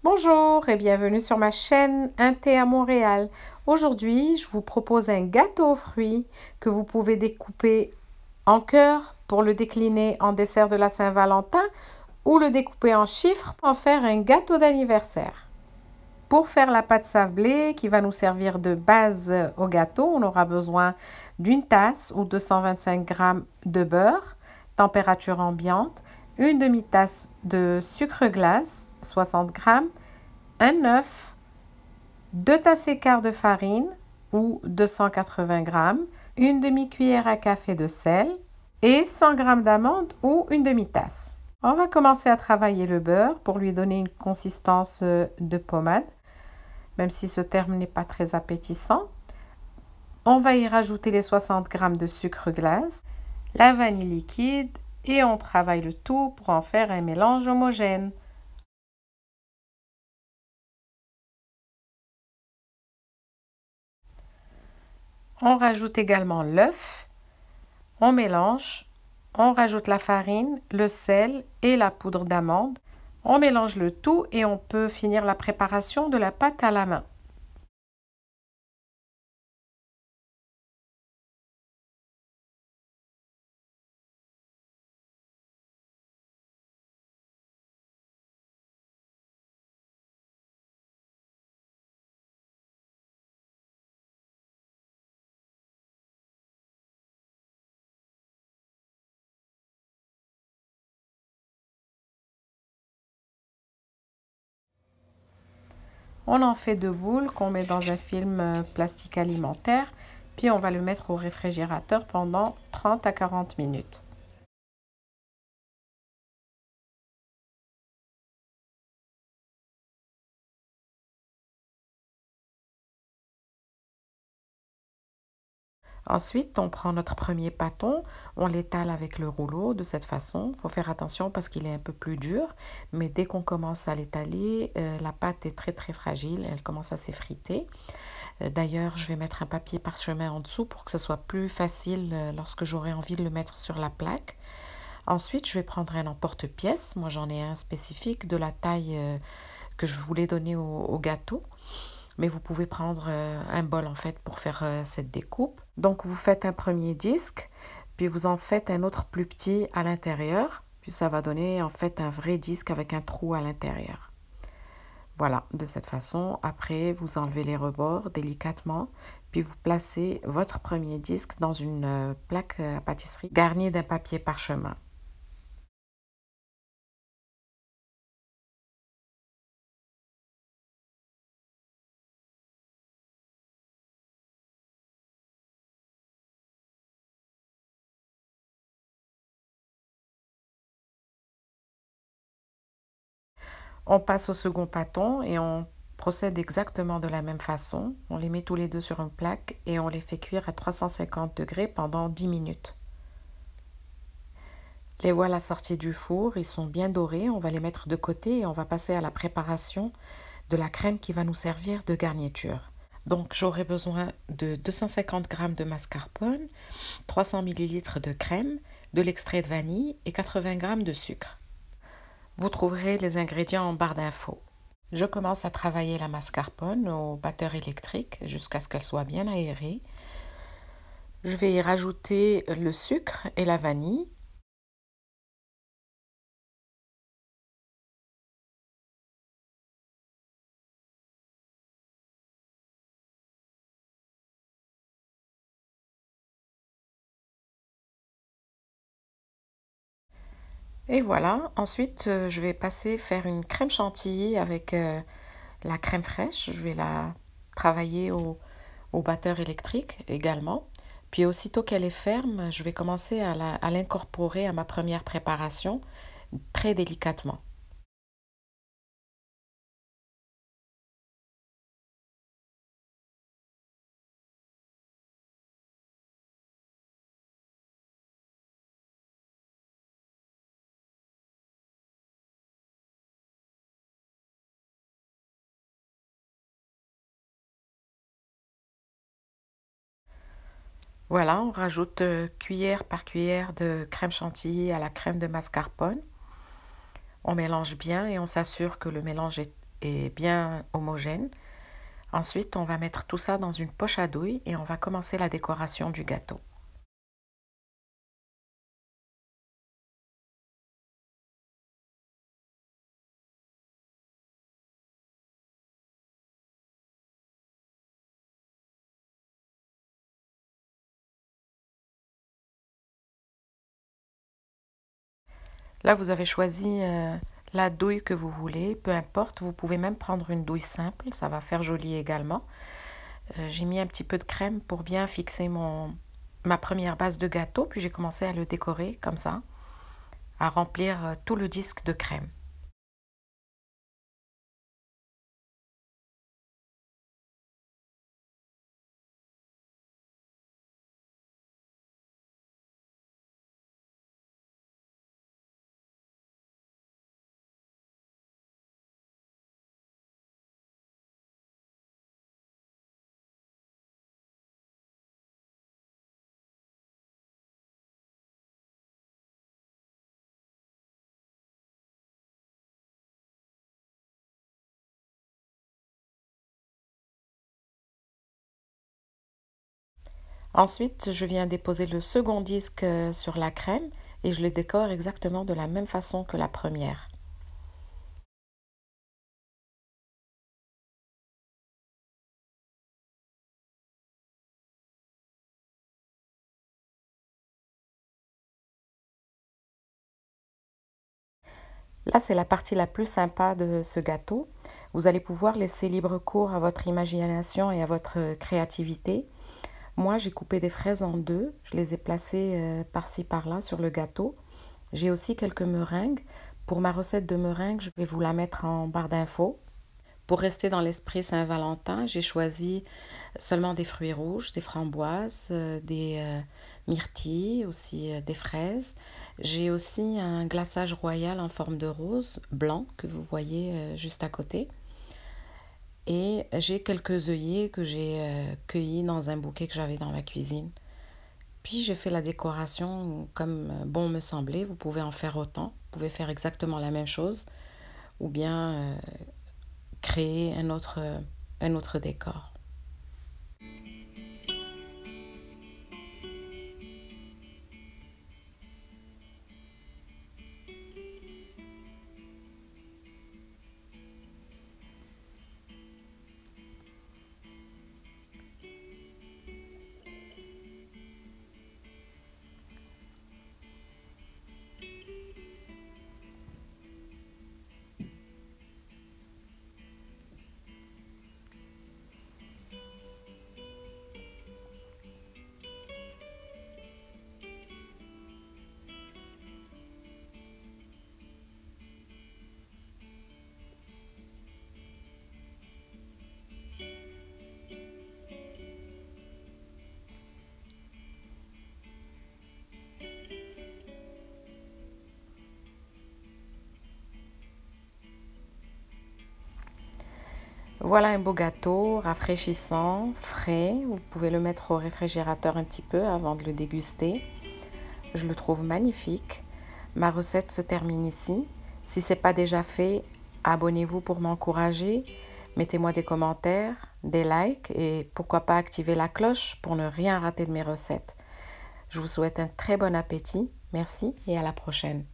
Bonjour et bienvenue sur ma chaîne Un thé à Montréal. Aujourd'hui, je vous propose un gâteau aux fruits que vous pouvez découper en cœur pour le décliner en dessert de la Saint-Valentin ou le découper en chiffres pour en faire un gâteau d'anniversaire. Pour faire la pâte sablée qui va nous servir de base au gâteau, on aura besoin d'une tasse ou 225 g de beurre, température ambiante, une demi-tasse de sucre glace, 60 g, un œuf, 2 tasses et quart de farine ou 280 g, une demi-cuillère à café de sel et 100 g d'amandes ou une demi-tasse. On va commencer à travailler le beurre pour lui donner une consistance de pommade, même si ce terme n'est pas très appétissant. On va y rajouter les 60 g de sucre glace, la vanille liquide et on travaille le tout pour en faire un mélange homogène. On rajoute également l'œuf, on mélange, on rajoute la farine, le sel et la poudre d'amande. On mélange le tout et on peut finir la préparation de la pâte à la main. On en fait 2 boules qu'on met dans un film plastique alimentaire, puis on va le mettre au réfrigérateur pendant 30 à 40 minutes. Ensuite, on prend notre premier pâton, on l'étale avec le rouleau de cette façon. Il faut faire attention parce qu'il est un peu plus dur, mais dès qu'on commence à l'étaler, la pâte est très fragile, elle commence à s'effriter. D'ailleurs, je vais mettre un papier parchemin en dessous pour que ce soit plus facile lorsque j'aurai envie de le mettre sur la plaque. Ensuite, je vais prendre un emporte-pièce. Moi, j'en ai un spécifique de la taille que je voulais donner au gâteau. Mais vous pouvez prendre un bol en fait pour faire cette découpe. Donc, vous faites un premier disque, puis vous en faites un autre plus petit à l'intérieur. Puis ça va donner en fait un vrai disque avec un trou à l'intérieur. Voilà, de cette façon. Après, vous enlevez les rebords délicatement, puis vous placez votre premier disque dans une plaque à pâtisserie garnie d'un papier parchemin. On passe au second pâton et on procède exactement de la même façon. On les met tous les deux sur une plaque et on les fait cuire à 350 degrés pendant 10 minutes. Les voilà sortis du four, ils sont bien dorés, on va les mettre de côté et on va passer à la préparation de la crème qui va nous servir de garniture. Donc j'aurai besoin de 250 g de mascarpone, 300 ml de crème, de l'extrait de vanille et 80 g de sucre. Vous trouverez les ingrédients en barre d'infos. Je commence à travailler la mascarpone au batteur électrique jusqu'à ce qu'elle soit bien aérée. Je vais y rajouter le sucre et la vanille. Et voilà, ensuite je vais passer faire une crème chantilly avec la crème fraîche. Je vais la travailler au batteur électrique également. Puis aussitôt qu'elle est ferme, je vais commencer à l'incorporer à ma première préparation très délicatement. Voilà, on rajoute cuillère par cuillère de crème chantilly à la crème de mascarpone. On mélange bien et on s'assure que le mélange est et bien homogène. Ensuite, on va mettre tout ça dans une poche à douille et on va commencer la décoration du gâteau. Là, vous avez choisi la douille que vous voulez, peu importe. Vous pouvez même prendre une douille simple, ça va faire joli également. J'ai mis un petit peu de crème pour bien fixer ma première base de gâteau, puis j'ai commencé à le décorer comme ça, à remplir tout le disque de crème. Ensuite, je viens déposer le second disque sur la crème et je le décore exactement de la même façon que la première. Là, c'est la partie la plus sympa de ce gâteau. Vous allez pouvoir laisser libre cours à votre imagination et à votre créativité. Moi, j'ai coupé des fraises en deux. Je les ai placées par-ci, par-là sur le gâteau. J'ai aussi quelques meringues. Pour ma recette de meringues, je vais vous la mettre en barre d'infos. Pour rester dans l'esprit Saint-Valentin, j'ai choisi seulement des fruits rouges, des framboises, des myrtilles, aussi des fraises. J'ai aussi un glaçage royal en forme de rose blanc que vous voyez juste à côté. Et j'ai quelques œillets que j'ai cueillis dans un bouquet que j'avais dans ma cuisine. Puis j'ai fait la décoration comme bon me semblait. Vous pouvez en faire autant. Vous pouvez faire exactement la même chose ou bien créer un autre décor. Voilà un beau gâteau, rafraîchissant, frais. Vous pouvez le mettre au réfrigérateur un petit peu avant de le déguster. Je le trouve magnifique. Ma recette se termine ici. Si ce n'est pas déjà fait, abonnez-vous pour m'encourager. Mettez-moi des commentaires, des likes et pourquoi pas activer la cloche pour ne rien rater de mes recettes. Je vous souhaite un très bon appétit. Merci et à la prochaine.